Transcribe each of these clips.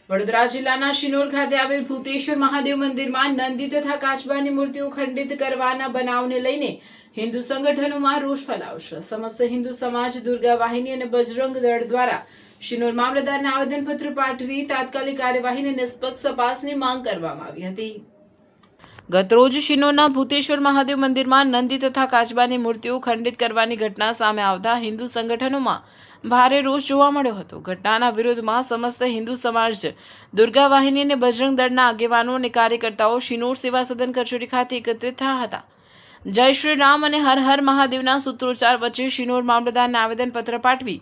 વડોદરા જિલ્લાના શિનોર ખાતે આવેલ ભૂતેશ્વર મહાદેવ મંદિરમાં નંદી તથા કાચબાની મૂર્તિઓ ખંડિત કરવાના બનાવને લઈને હિન્દુ સંગઠનોમાં રોષ ફેલાયો છે. સમસ્ત હિન્દુ સમાજ દુર્ગા વાહિની અને બજરંગ દળ દ્વારા શિનોર મામલતદારને આવેદનપત્ર પાઠવી તાત્કાલિક કાર્યવાહી અને નિષ્પક્ષ તપાસની માંગ કરવામાં આવી હતી. ગતરોજ શિનોરના ભૂતેશ્વર મહાદેવ મંદિરમાં નંદી તથા કાચબાની મૂર્તિઓ ખંડિત કરવાની ઘટના સામે આવતા હિન્દુ સંગઠનોમાં ભારે રોષ જોવા મળ્યો હતો. ઘટનાના વિરોધમાં સમસ્ત હિન્દુ સમાજ દુર્ગા વાહિની અને બજરંગ દળના આગેવાનો અને કાર્યકર્તાઓ શિનોર સેવા સદન કચેરી ખાતે એકત્રિત થયા હતા. જય શ્રી રામ અને હર હર મહાદેવના સૂત્રોચ્ચાર વચ્ચે શિનોર મામલતદારને આવેદનપત્ર પાઠવી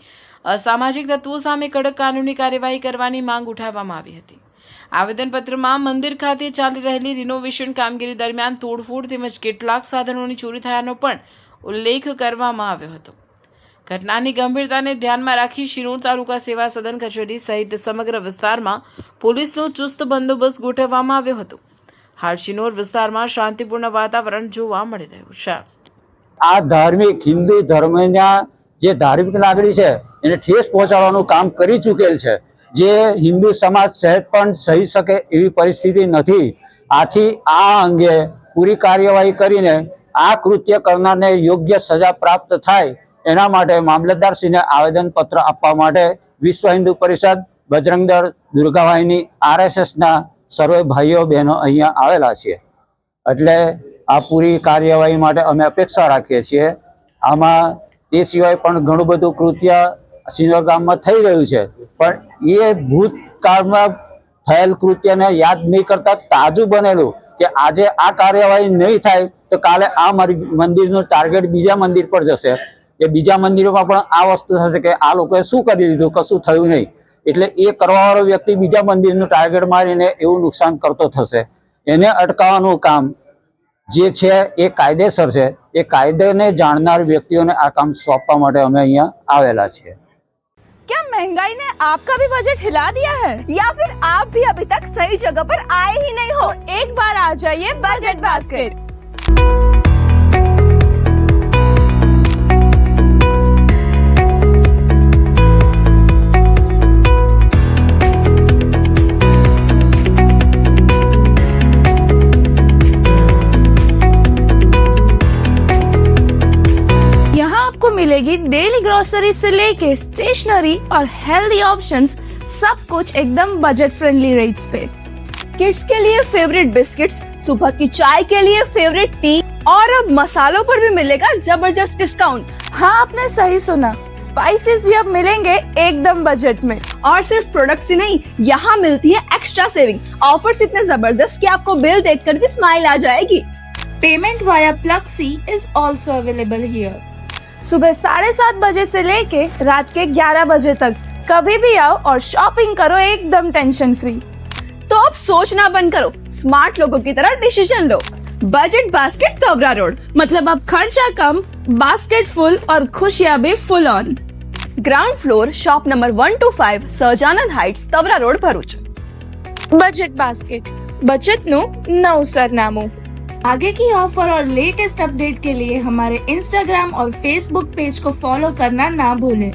અસામાજિક તત્વો સામે કડક કાનૂની કાર્યવાહી કરવાની માંગ ઉઠાવવામાં આવી હતી. આવેદનપત્રમાં મંદિર ખાતે ચાલી રહેલી રિનોવેશન કામગીરી દરમિયાન તોડફોડ તેમજ કેટલાક સાધનોની ચોરી થયાનો પણ ઉલ્લેખ કરવામાં આવ્યો હતો. ઘટનાની ગંભીરતાને ધ્યાનમાં રાખી શિનોર તાલુકા સેવા સદન કચેરી સહિત સમગ્ર વિસ્તારમાં પોલીસનો ચુસ્ત બંદોબસ્ત ગોઠવવામાં આવ્યો હતો. હાલ શિનોર વિસ્તારમાં શાંતિપૂર્ણ વાતાવરણ જોવા મળી રહ્યું છે. આ ધાર્મિક હિન્દુ ધર્મના જે ધાર્મિક લાગણી છે એને ઠેસ પહોંચાડવાનું કામ કરી ચૂકેલ છે. જે હિન્દુ સમાજ સહેજ પણ સહી શકે એવી પરિસ્થિતિ નથી. આથી આ અંગે પૂરી કાર્યવાહી કરીને આ કૃત્ય કરનારને યોગ્ય સજા પ્રાપ્ત થાય એના માટે મામલતદારશ્રીને આવેદનપત્ર આપવા માટે વિશ્વ હિન્દુ પરિષદ, બજરંગ દળ, દુર્ગા વાહિની, RSSના સર્વે ભાઈઓ બહેનો અહીંયા આવેલા છીએ. એટલે આ પૂરી કાર્યવાહી માટે અમે અપેક્ષા રાખીએ છીએ. આમાં એ સિવાય પણ ઘણું બધું કૃત્ય શિનોર ગામમાં થઈ રહ્યું છે, પણ એ ભૂતકાળમાં થયેલ કૃત્યને યાદ નહીં કરતા તાજું બનેલું કે આજે આ કાર્યવાહી નહીં થાય તો કાલે આ મંદિરનું ટાર્ગેટ બીજા મંદિર પર જશે. એ બીજા મંદિરોમાં પણ આ વસ્તુ થશે કે આ લોકોએ શું કરી દીધું, કશું થયું નહીં. એટલે એ કરવાવાળો વ્યક્તિ બીજા મંદિરનું ટાર્ગેટ મારીને એવું નુકસાન કરતો થશે. એને અટકાવવાનું કામ જે છે એ કાયદેસર છે. એ કાયદાને જાણનાર વ્યક્તિઓને આ કામ સોંપવા માટે અમે અહીંયા આવેલા છીએ. क्या महंगाई ने आपका भी बजट हिला दिया है या फिर आप भी अभी तक सही जगह पर आए ही नहीं हो? एक बार आ जाइए बजट बास्केट. आपको मिलेगी डेली ग्रोसरी से लेके स्टेशनरी और हेल्दी ऑप्शंस, सब कुछ एकदम बजट फ्रेंडली रेट्स पे. किड्स के लिए फेवरेट बिस्किट्स, सुबह की चाय के लिए फेवरेट टी और अब मसालों पर भी मिलेगा जबरदस्त डिस्काउंट. हाँ, आपने सही सुना, स्पाइसेस भी अब मिलेंगे एकदम बजट में. और सिर्फ प्रोडक्ट्स ही नहीं, यहाँ मिलती है एक्स्ट्रा सेविंग. ऑफर्स इतने जबरदस्त कि आपको बिल देखकर भी स्माइल आ जाएगी. Payment via Pluxee is also available here. सुबह 7:30 बजे से लेके रात के 11 बजे तक कभी भी आओ और शॉपिंग करो एकदम टेंशन फ्री. तो अब सोचना बंद करो, स्मार्ट लोगों की तरह डिसीजन लो. बजट बास्केट तवरा रोड, मतलब अब खर्चा कम, बास्केट फुल और खुशियां भी full on. Ground floor, shop number 125, Sahajanand heights, Tavra road, Bharuch. Budget basket, बचत નું નવું સરનામું. आगे की ऑफर और लेटेस्ट अपडेट के लिए हमारे इंस्टाग्राम और फेसबुक पेज को फॉलो करना ना भूलें.